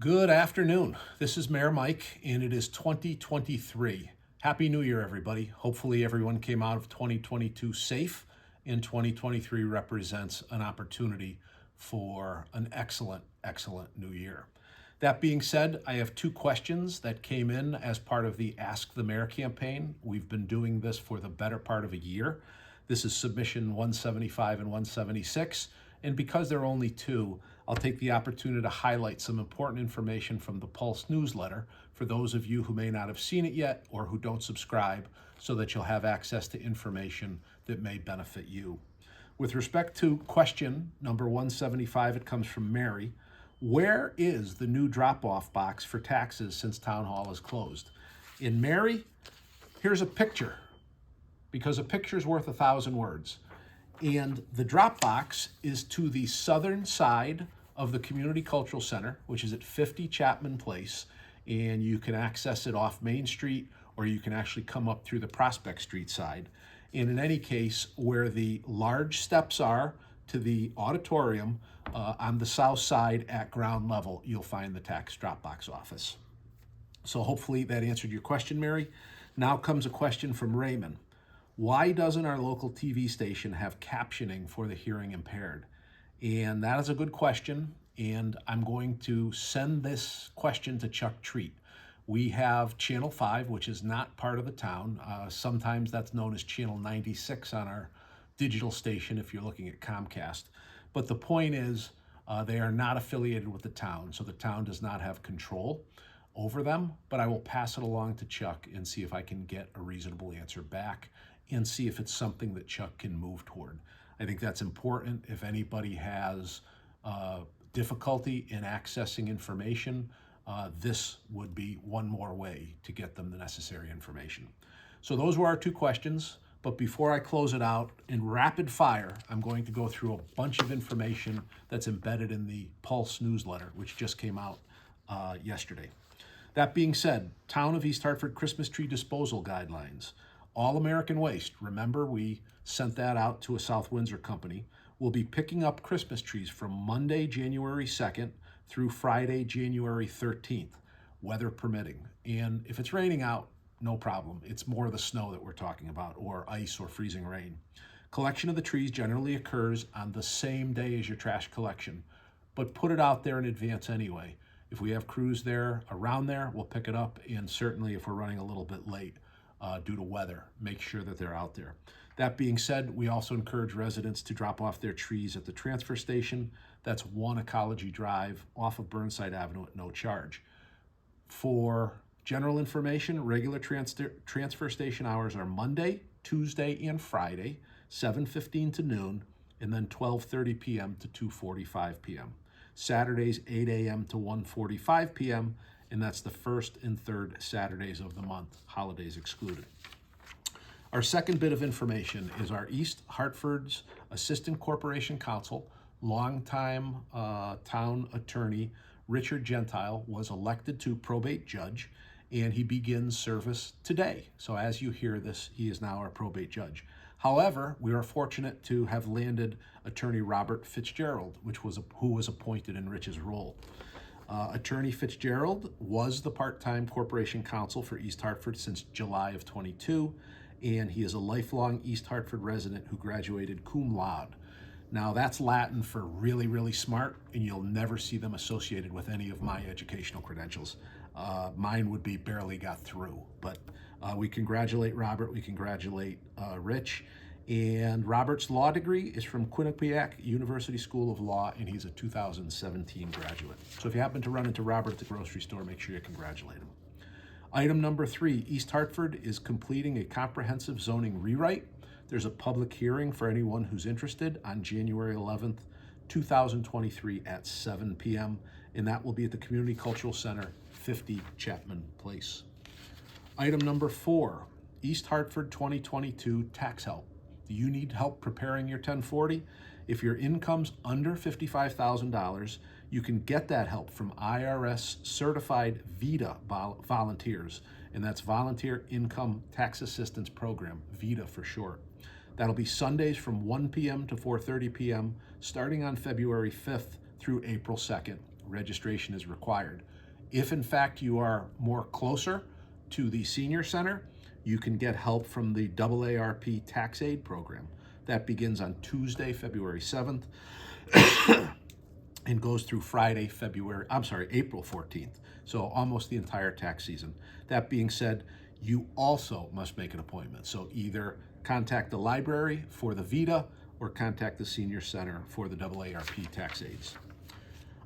Good afternoon. This is Mayor Mike, and it is 2023. Happy New Year, everybody. Hopefully, everyone came out of 2022 safe, and 2023 represents an opportunity for an excellent new year. That being said, I have two questions that came in as part of the Ask the Mayor campaign. We've been doing this for the better part of a year. This is submission 175 and 176. And because there are only two, I'll take the opportunity to highlight some important information from the Pulse newsletter for those of you who may not have seen it yet or who don't subscribe, so that you'll have access to information that may benefit you. With respect to question number 175, it comes from Mary. Where is the new drop-off box for taxes since Town Hall is closed? In Mary, here's a picture, because a picture's worth 1,000 words. And the drop box is to the southern side of the Community Cultural Center, which is at 50 Chapman Place. And you can access it off Main Street, or you can actually come up through the Prospect Street side. And in any case, where the large steps are to the auditorium on the south side at ground level, you'll find the tax drop box office. So hopefully that answered your question, Mary. Now comes a question from Raymond. Why doesn't our local TV station have captioning for the hearing impaired? And that is a good question, and I'm going to send this question to Chuck Treat. We have Channel 5, which is not part of the town. Sometimes that's known as Channel 96 on our digital station if you're looking at Comcast. But the point is, they are not affiliated with the town, so the town does not have control over them. But I will pass it along to Chuck and see if I can get a reasonable answer back, and see if it's something that Chuck can move toward. I think that's important. If anybody has difficulty in accessing information, this would be one more way to get them the necessary information. So those were our two questions. But before I close it out, in rapid fire, I'm going to go through a bunch of information that's embedded in the Pulse newsletter, which just came out yesterday. That being said, Town of East Hartford Christmas tree disposal guidelines. All American Waste, remember we sent that out to a South Windsor company, will be picking up Christmas trees from Monday, January 2nd through Friday, January 13th, weather permitting. And if it's raining out, no problem. It's more the snow that we're talking about, or ice or freezing rain. Collection of the trees generally occurs on the same day as your trash collection, but put it out there in advance anyway. If we have crews there around there, we'll pick it up, and certainly if we're running a little bit late, due to weather, make sure that they're out there. That being said, we also encourage residents to drop off their trees at the transfer station. That's 1 Ecology Drive off of Burnside Avenue at no charge. For general information, regular transfer station hours are Monday, Tuesday, and Friday, 7:15 to noon, and then 12:30 p.m. to 2:45 p.m. Saturdays, 8 a.m. to 1:45 p.m., and that's the first and third Saturdays of the month, holidays excluded. Our second bit of information is our East Hartford's Assistant Corporation Counsel, longtime town attorney Richard Gentile, was elected to probate judge, and he begins service today. So as you hear this, he is now our probate judge. However, we are fortunate to have landed attorney Robert Fitzgerald, who was appointed in Rich's role. Attorney Fitzgerald was the part-time corporation counsel for East Hartford since July of 22, and he is a lifelong East Hartford resident who graduated cum laude. Now that's Latin for really, really smart, and you'll never see them associated with any of my educational credentials. Mine would be barely got through, but we congratulate Robert, we congratulate Rich. And Robert's law degree is from Quinnipiac University School of Law, and he's a 2017 graduate. So if you happen to run into Robert at the grocery store, make sure you congratulate him. Item number 3, East Hartford is completing a comprehensive zoning rewrite. There's a public hearing for anyone who's interested on January 11th, 2023 at 7 p.m., and that will be at the Community Cultural Center, 50 Chapman Place. Item number 4, East Hartford 2022 tax help. Do you need help preparing your 1040? If your income's under $55,000, you can get that help from IRS certified VITA volunteers, and that's Volunteer Income Tax Assistance Program, VITA for short. That'll be Sundays from 1 p.m. to 4:30 p.m., starting on February 5th through April 2nd. registration is required. If in fact you are more closer to the senior center, you can get help from the AARP tax aid program. That begins on Tuesday, February 7th and goes through April 14th. So almost the entire tax season. That being said, you also must make an appointment. So either contact the library for the VITA or contact the senior center for the AARP tax aids.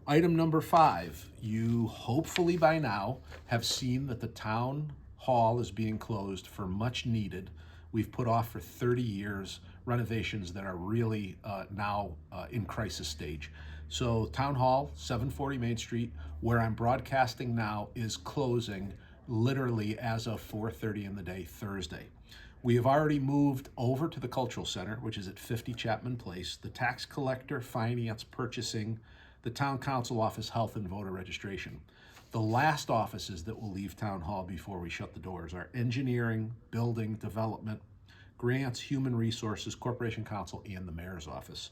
Item number 5, you hopefully by now have seen that the town hall is being closed for much needed, we've put off for 30 years, renovations that are really now in crisis stage. So Town Hall, 740 Main Street, where I'm broadcasting now, is closing literally as of 4:30 in the day, Thursday. We have already moved over to the Cultural Center, which is at 50 Chapman Place, the tax collector, finance, purchasing, the town council office, health and voter registration. The last offices that will leave Town Hall before we shut the doors are engineering, building, development, grants, human resources, corporation council, and the mayor's office.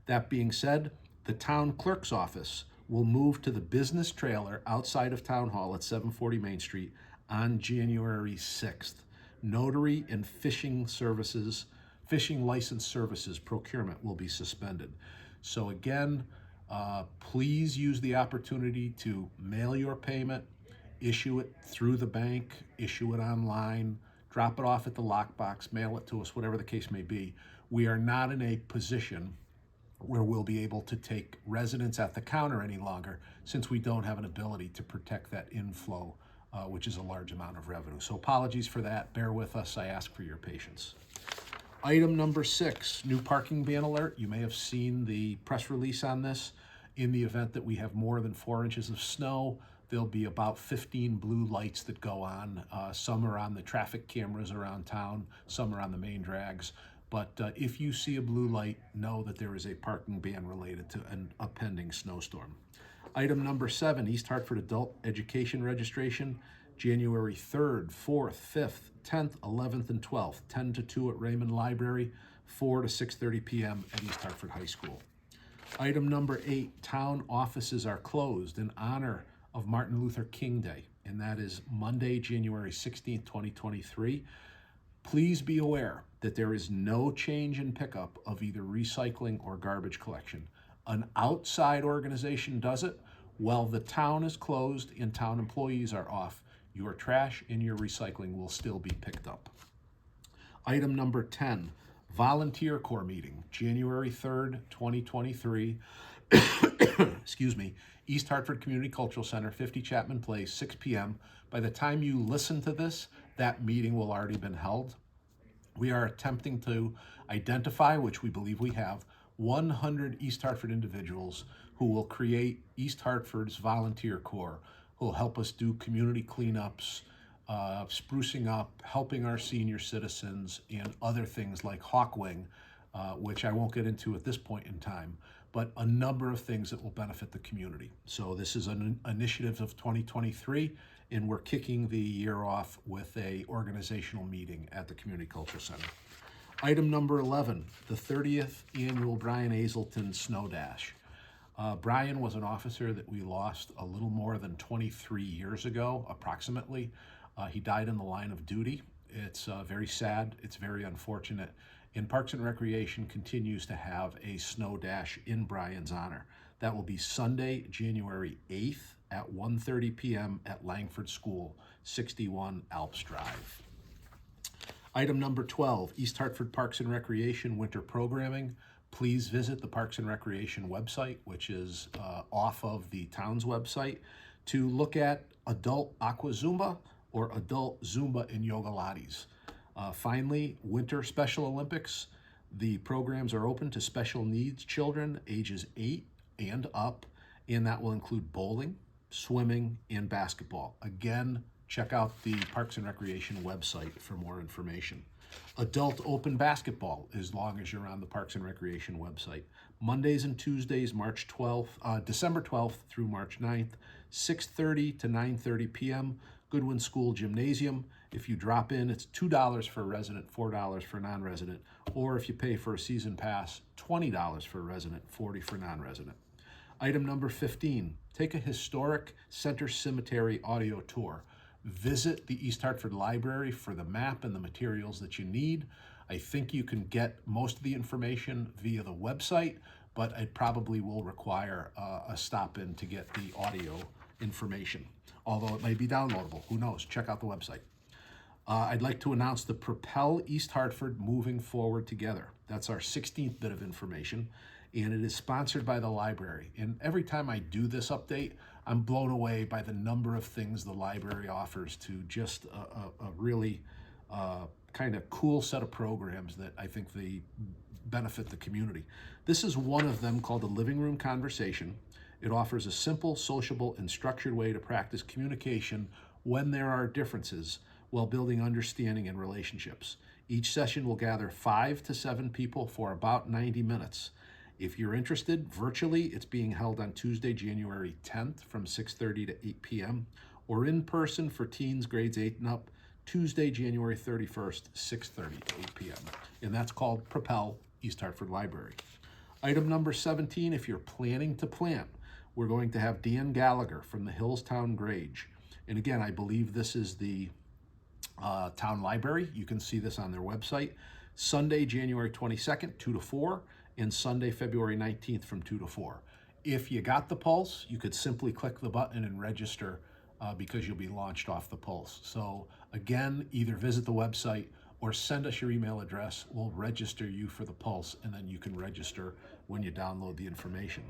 That being said, the town clerk's office will move to the business trailer outside of Town Hall at 740 Main Street on January 6th. Notary and fishing license services procurement will be suspended. So again, please use the opportunity to mail your payment, issue it through the bank, issue it online, drop it off at the lockbox, mail it to us, whatever the case may be. We are not in a position where we'll be able to take residents at the counter any longer, since we don't have an ability to protect that inflow, which is a large amount of revenue. So apologies for that. Bear with us. I ask for your patience. Item number 6, new parking ban alert. You may have seen the press release on this. In the event that we have more than 4 inches of snow, there'll be about 15 blue lights that go on. Some are on the traffic cameras around town, some are on the main drags. But if you see a blue light, know that there is a parking ban related to a pending snowstorm. Item number 7, East Hartford Adult Education Registration, January 3rd, 4th, 5th, 10th, 11th, and 12th, 10 to 2 at Raymond Library, 4 to 6:30 p.m. at East Hartford High School. Item number 8, town offices are closed in honor of Martin Luther King Day, and that is Monday, January 16th, 2023. Please be aware that there is no change in pickup of either recycling or garbage collection. An outside organization does it while the town is closed and town employees are off. Your trash and your recycling will still be picked up. Item number 10, Volunteer Corps meeting, January 3rd, 2023. Excuse me, East Hartford Community Cultural Center, 50 Chapman Place, 6 p.m. By the time you listen to this, that meeting will already been held. We are attempting to identify, which we believe we have, 100 East Hartford individuals who will create East Hartford's Volunteer Corps, who will help us do community cleanups, sprucing up, helping our senior citizens, and other things like Hawkwing, which I won't get into at this point in time, but a number of things that will benefit the community. So this is an initiative of 2023, and we're kicking the year off with a organizational meeting at the Community Culture Center. Item number 11, the 30th annual Brian Azelton Snow Dash. Brian was an officer that we lost a little more than 23 years ago, approximately. He died in the line of duty. It's very sad. It's very unfortunate. And Parks and Recreation continues to have a snow dash in Brian's honor. That will be Sunday, January 8th at 1:30 p.m. at Langford School, 61 Alps Drive. Item number 12, East Hartford Parks and Recreation winter programming. Please visit the Parks and Recreation website, which is off of the town's website, to look at adult aqua Zumba or adult Zumba and yoga lattes. Finally, Winter Special Olympics. The programs are open to special needs children ages 8 and up, and that will include bowling, swimming, and basketball. Again, check out the Parks and Recreation website for more information. Adult open basketball, as long as you're on the Parks and Recreation website. Mondays and Tuesdays, December 12th through March 9th, 6:30 to 9:30 p.m. Goodwin School Gymnasium. If you drop in, it's $2 for a resident, $4 for a non-resident, or if you pay for a season pass, $20 for a resident, $40 for non-resident. Item number 15, take a historic Center Cemetery audio tour. Visit the East Hartford Library for the map and the materials that you need. I think you can get most of the information via the website, but it probably will require a stop in to get the audio information, although it may be downloadable. Who knows? Check out the website. I'd like to announce the Propel East Hartford Moving Forward Together. That's our 16th bit of information, and it is sponsored by the library. And every time I do this update, I'm blown away by the number of things the library offers to just a really kind of cool set of programs that I think they benefit the community. This is one of them called the Living Room Conversation. It offers a simple, sociable, and structured way to practice communication when there are differences while building understanding and relationships. Each session will gather 5 to 7 people for about 90 minutes. If you're interested, virtually, it's being held on Tuesday, January 10th from 6:30 to 8 p.m. or in person for teens grades 8 and up, Tuesday, January 31st, 6:30 to 8 p.m. And that's called Propel East Hartford Library. Item number 17, if you're planning to plant, we're going to have Dan Gallagher from the Hillstown Grange. And again, I believe this is the town library. You can see this on their website. Sunday, January 22nd, 2 to 4, and Sunday, February 19th from 2 to 4. If you got the Pulse, you could simply click the button and register because you'll be launched off the Pulse. So again, either visit the website or send us your email address. We'll register you for the Pulse, and then you can register when you download the information.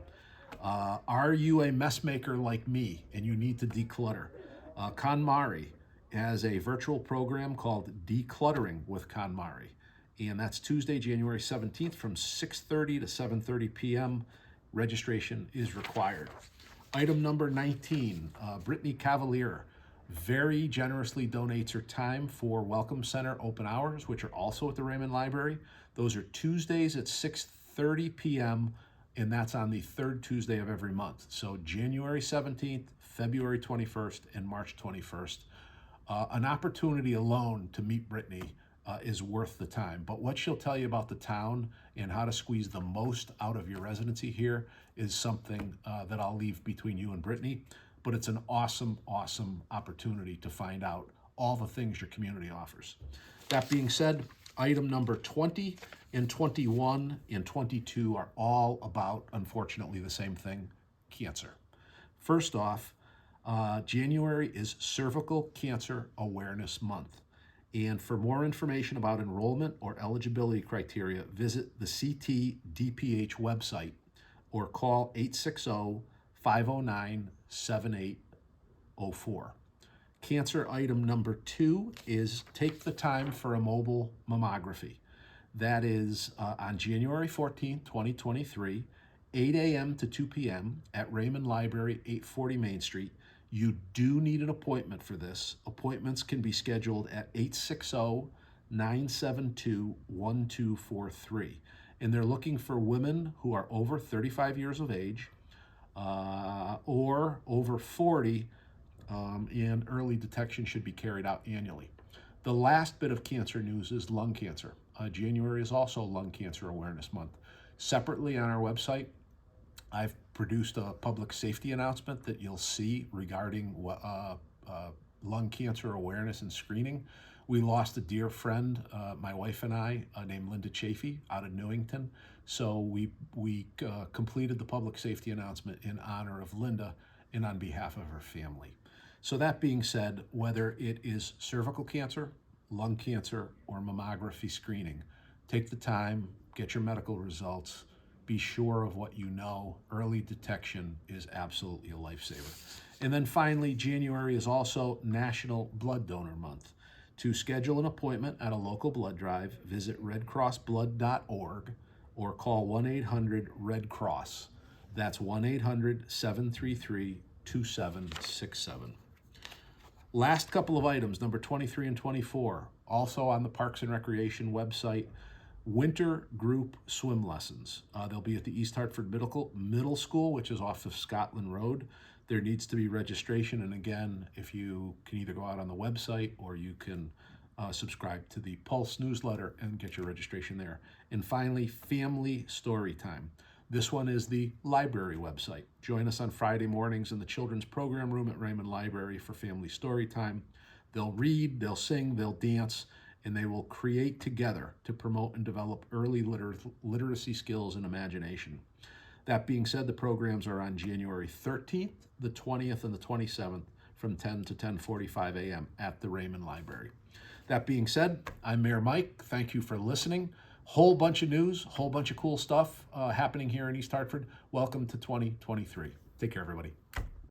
Are you a mess maker like me and you need to declutter? KonMari has a virtual program called Decluttering with KonMari, and that's Tuesday, January 17th from 6:30 to 7:30 p.m. Registration is required. Item number 19, Brittany Cavalier very generously donates her time for Welcome Center open hours, which are also at the Raymond Library. Those are Tuesdays at 6:30 p.m., and that's on the third Tuesday of every month. So January 17th, February 21st, and March 21st. An opportunity alone to meet Brittany is worth the time. But what she'll tell you about the town and how to squeeze the most out of your residency here is something that I'll leave between you and Brittany. But it's an awesome, awesome opportunity to find out all the things your community offers. That being said, item number 20 and 21 and 22 are all about, unfortunately, the same thing, cancer. First off, January is Cervical Cancer Awareness Month. And for more information about enrollment or eligibility criteria, visit the CTDPH website or call 860-509-7804. Cancer item number 2 is take the time for a mobile mammography. That is on January 14th, 2023, 8 a.m. to 2 p.m. at Raymond Library, 840 Main Street. You do need an appointment for this. Appointments can be scheduled at 860-972-1243. And they're looking for women who are over 35 years of age or over 40, and early detection should be carried out annually. The last bit of cancer news is lung cancer. January is also Lung Cancer Awareness Month. Separately on our website, I've produced a public safety announcement that you'll see regarding lung cancer awareness and screening. We lost a dear friend, my wife and I, named Linda Chafee out of Newington. So we completed the public safety announcement in honor of Linda and on behalf of her family. So that being said, whether it is cervical cancer, lung cancer, or mammography screening, take the time, get your medical results, be sure of what you know. Early detection is absolutely a lifesaver. And then finally, January is also National Blood Donor Month. To schedule an appointment at a local blood drive, visit redcrossblood.org or call 1-800-RED-CROSS. That's 1-800-733-2767. Last couple of items, number 23 and 24, also on the Parks and Recreation website, winter group swim lessons. They'll be at the East Hartford Middle School, which is off of Scotland Road. There needs to be registration, and again, if you can either go out on the website or you can subscribe to the Pulse newsletter and get your registration there. And finally, family story time. This one is the library website. Join us on Friday mornings in the children's program room at Raymond Library for family story time. They'll read, they'll sing, they'll dance, and they will create together to promote and develop early literacy skills and imagination. That being said, the programs are on January 13th, the 20th, and the 27th from 10 to 10:45 a.m. at the Raymond Library. That being said, I'm Mayor Mike. Thank you for listening. Whole bunch of news, whole bunch of cool stuff happening here in East Hartford. Welcome to 2023. Take care, everybody.